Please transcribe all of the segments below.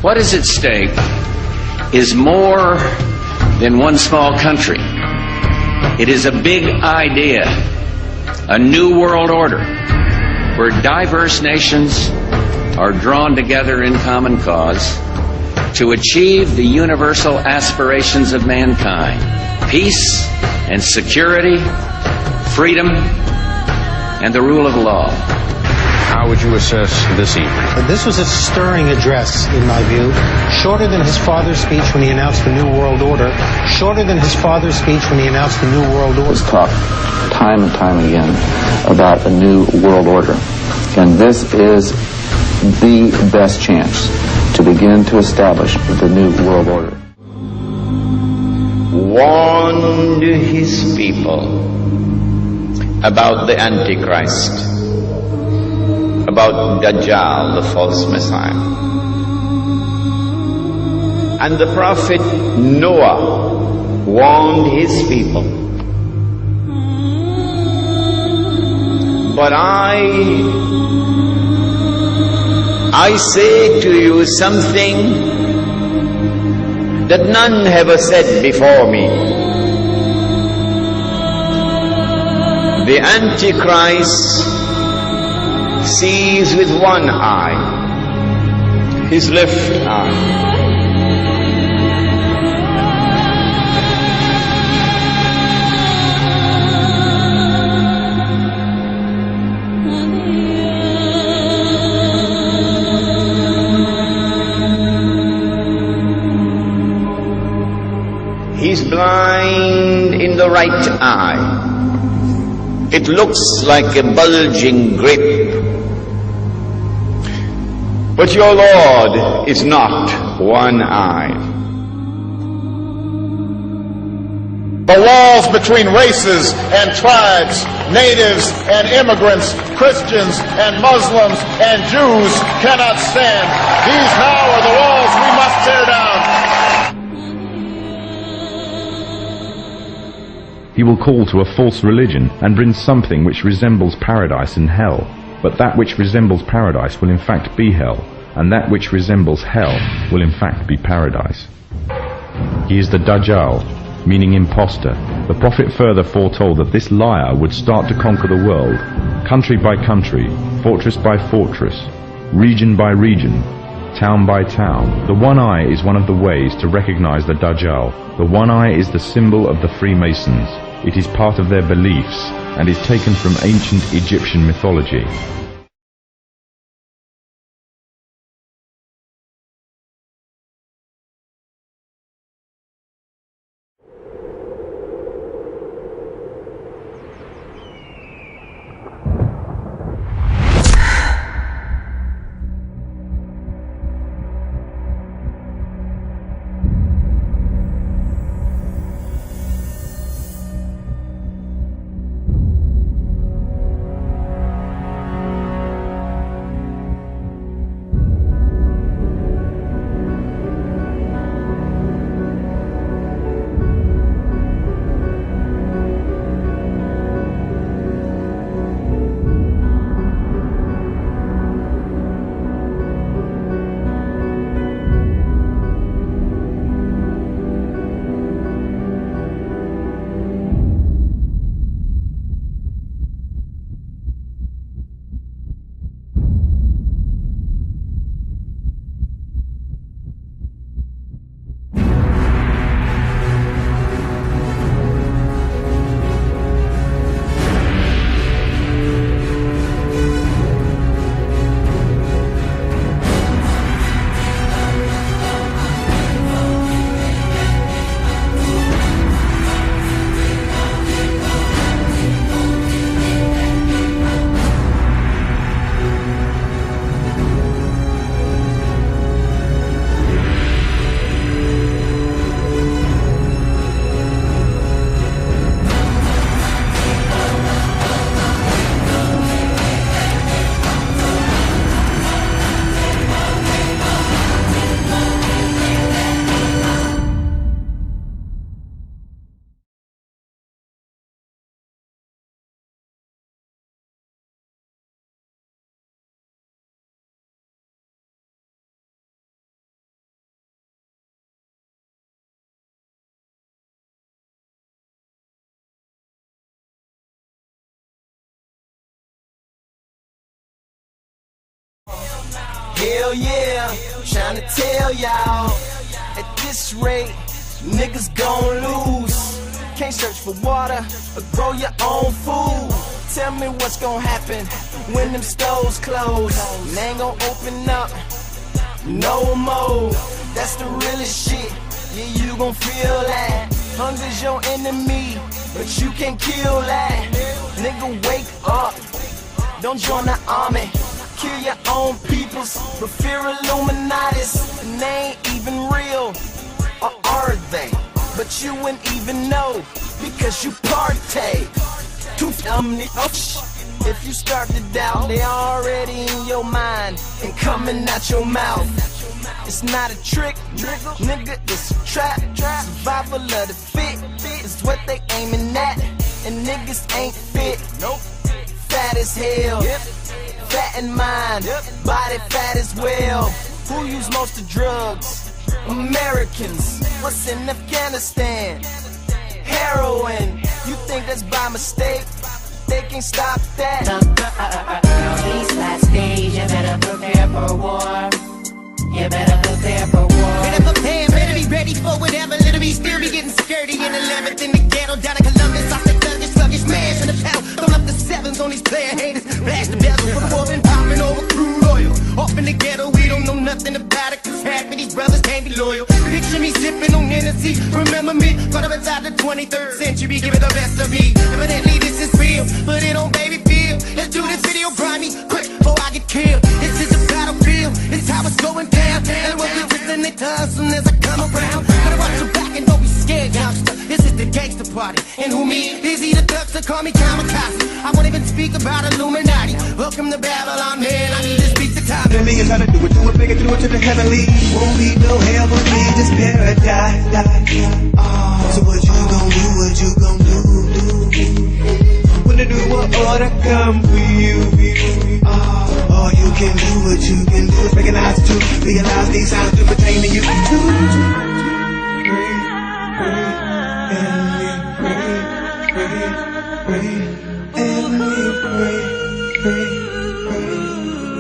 What is at stake is more than one small country. It is a big idea, a new world order, where diverse nations are drawn together in common cause to achieve the universal aspirations of mankind: peace and security, freedom, and the rule of law. How would you assess this evening? This was a stirring address, in my view, shorter than his father's speech when he announced the New World Order, shorter than his father's speech when he announced the New World Order. It was talked time and time again about a new world order, and this is the best chance to begin to establish the new world order. Warned his people about the Antichrist, about Dajjal, the false Messiah. And the prophet Noah warned his people. But I say to you something that none have said before me. The Antichrist sees with one eye, his left eye. He's blind in the right eye. It looks like a bulging grape. But your Lord is not one-eyed. The walls between races and tribes, natives and immigrants, Christians and Muslims and Jews cannot stand. These now are the walls we must tear down. He will call to a false religion and bring something which resembles paradise and hell. But that which resembles paradise will in fact be hell, and that which resembles hell will in fact be paradise. He is the Dajjal, meaning impostor. The prophet further foretold that this liar would start to conquer the world, country by country, fortress by fortress, region by region, town by town. The one eye is one of the ways to recognize the Dajjal. The one eye is the symbol of the Freemasons. It is part of their beliefs and is taken from ancient Egyptian mythology. Hell yeah, trying to tell y'all, at this rate, niggas gon' lose. Can't search for water or grow your own food. Tell me what's gon' happen when them stores close. And they ain't gon' open up no more. That's the realest shit. Yeah, you gon' feel that. Hunger's your enemy, but you can't kill that. Nigga, wake up. Don't join the army. Kill your own peoples, but fear Illuminatis. And they ain't even real, or are they? But you wouldn't even know, because you partake. Too if you start to doubt, they already in your mind and coming out your mouth. It's not a trick, nigga, it's a trap. Survival of the fit is what they aiming at. And niggas ain't fit, nope. Fat as hell, fat in mind, body fat as well. Who use most of drugs? Americans. What's in Afghanistan? Heroin. You think that's by mistake? They can't stop that. These last days, you better prepare for war. You better prepare for war. Better prepare, better be ready for whatever. Little be still be getting scurdy in 11th in the ghetto. Down in Columbus, I said sluggish, mash in the pedal. Throw up the sevens on these player haters. Blast the bezel, performing, popping over crude oil. Off in the ghetto, we don't know nothing about it. Cause half of these brothers can't be loyal. Picture me sipping on Hennessy. Remember me, caught up inside the 23rd century. Give it the best of me. Evidently this is real, put it on baby feel. Let's do this video grimy, quick, before I get killed. This is a battlefield, it's how it's going down. And we'll be twisting their tongues soon as I come around. Gotta watch your back and don't be scared, youngster. This is the gangster party. And who me? Easy the thugs to call me kamikaze. I won't even speak about Illuminati. Welcome to Babylon, man, I need to speak the time. Let me how to do it bigger, do it to the heavenly. Won't be no hell, won't be just paradise. So what you gon' do, what you gon' do? When the new world order come for you, all you can do, what you can do is recognize the truth, realize these sounds do pertain to you.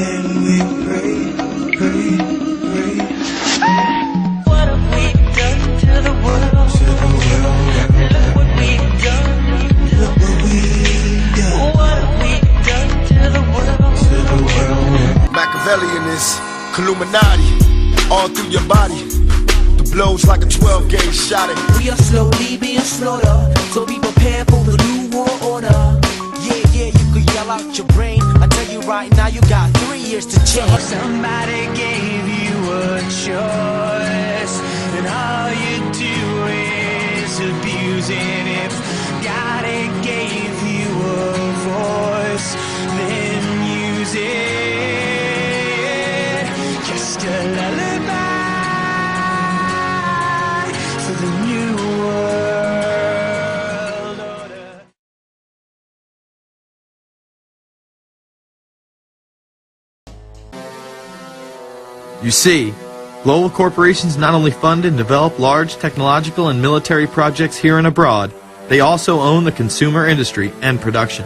And we pray. What have we done to the world? Look what we've done. What have we done to the world? Machiavellian is Illuminati, all through your body. The blows like a 12-gauge shot. We are slowly being slaughtered, so be prepared for the new world order. Yeah, you can yell out your brain. I tell you right now, you got 3 years to change. Somebody gave you a choice, and all you do is abuse it. If God gave you a voice, then use it. Just a lullaby for the new world order. You see, global corporations not only fund and develop large technological and military projects here and abroad, they also own the consumer industry and production,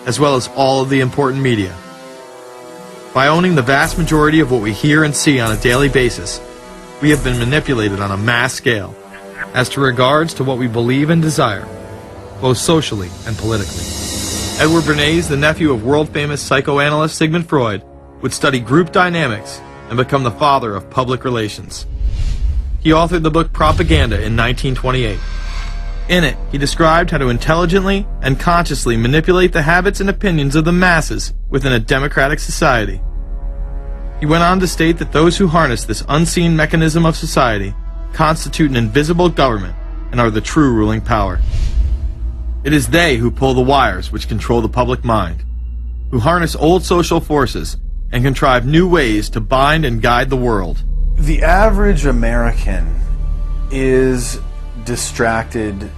as well as all of the important media. By owning the vast majority of what we hear and see on a daily basis, we have been manipulated on a mass scale as to regards to what we believe and desire, both socially and politically. Edward Bernays, the nephew of world-famous psychoanalyst Sigmund Freud, would study group dynamics and become the father of public relations. He authored the book Propaganda in 1928. In it, he described how to intelligently and consciously manipulate the habits and opinions of the masses within a democratic society. He went on to state that those who harness this unseen mechanism of society constitute an invisible government and are the true ruling power. It is they who pull the wires which control the public mind, who harness old social forces and contrive new ways to bind and guide the world. The average American is distracted,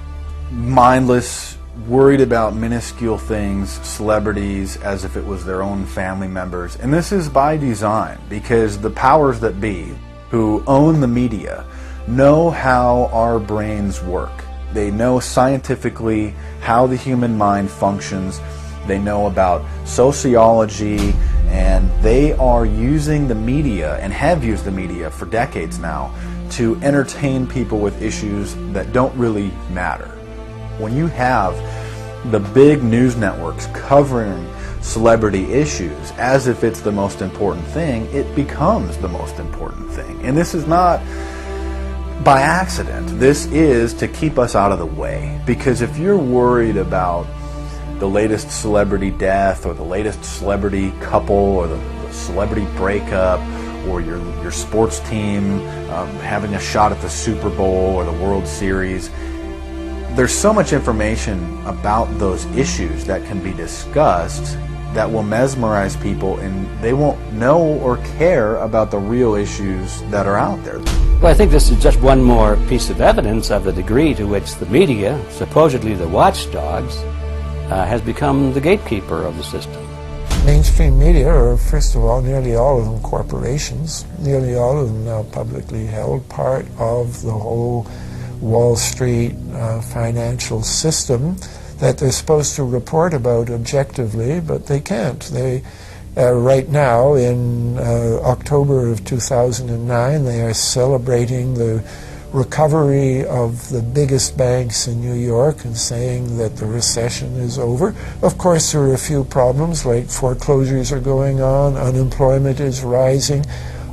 mindless, worried about minuscule things, celebrities, as if it was their own family members. And this is by design, because the powers that be, who own the media, know how our brains work. They know scientifically how the human mind functions. They know about sociology And they are using the media, and have used the media for decades now, to entertain people with issues that don't really matter. When you have the big news networks covering celebrity issues as if it's the most important thing, it becomes the most important thing. And this is not by accident. This is to keep us out of the way. Because if you're worried about the latest celebrity death, or the latest celebrity couple, or the celebrity breakup, or your sports team having a shot at the Super Bowl or the World Series, there's so much information about those issues that can be discussed that will mesmerize people, and they won't know or care about the real issues that are out there. Well, I think this is just one more piece of evidence of the degree to which the media, supposedly the watchdogs, has become the gatekeeper of the system. Mainstream media are, first of all, nearly all of them corporations, nearly all of them now publicly held, part of the whole Wall Street financial system that they're supposed to report about objectively, but they can't. They, right now, in October of 2009, they are celebrating the recovery of the biggest banks in New York and saying that the recession is over. Of course, there are a few problems, like foreclosures are going on, unemployment is rising.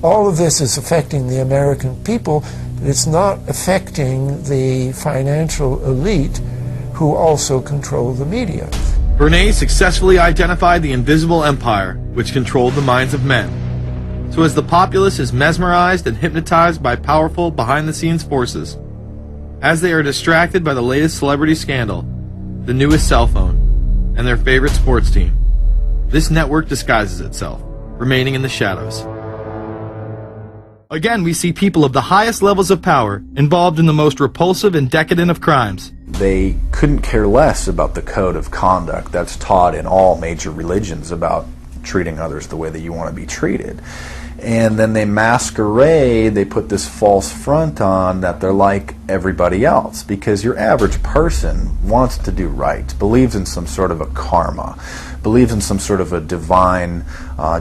All of this is affecting the American people, but it's not affecting the financial elite who also control the media. Bernays successfully identified the invisible empire which controlled the minds of men. So as the populace is mesmerized and hypnotized by powerful behind-the-scenes forces, as they are distracted by the latest celebrity scandal, the newest cell phone, and their favorite sports team, this network disguises itself, remaining in the shadows. Again, we see people of the highest levels of power involved in the most repulsive and decadent of crimes. They couldn't care less about the code of conduct that's taught in all major religions about treating others the way that you want to be treated. And then they masquerade, they put this false front on that they're like everybody else, because your average person wants to do right, believes in some sort of a karma, believes in some sort of a divine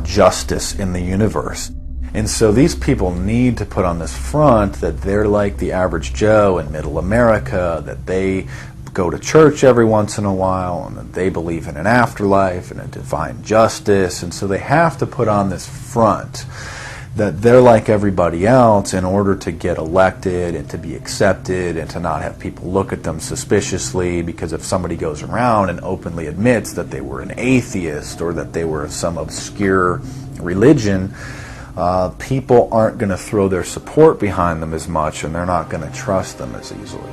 justice in the universe. And so these people need to put on this front that they're like the average Joe in middle America, that they go to church every once in a while, and that they believe in an afterlife and a divine justice. And so they have to put on this front that they're like everybody else in order to get elected and to be accepted and to not have people look at them suspiciously, because if somebody goes around and openly admits that they were an atheist or that they were of some obscure religion, people aren't going to throw their support behind them as much, and they're not going to trust them as easily.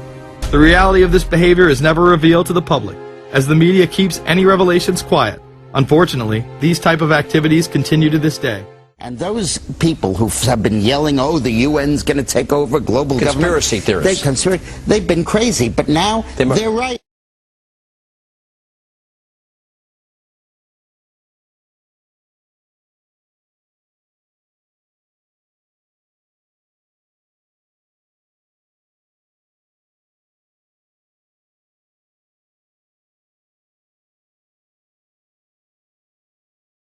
The reality of this behavior is never revealed to the public, as the media keeps any revelations quiet. Unfortunately, these type of activities continue to this day. And those people who have been yelling, oh, the UN's going to take over global Conspiracy government. theorists. They've been crazy, but now they're right.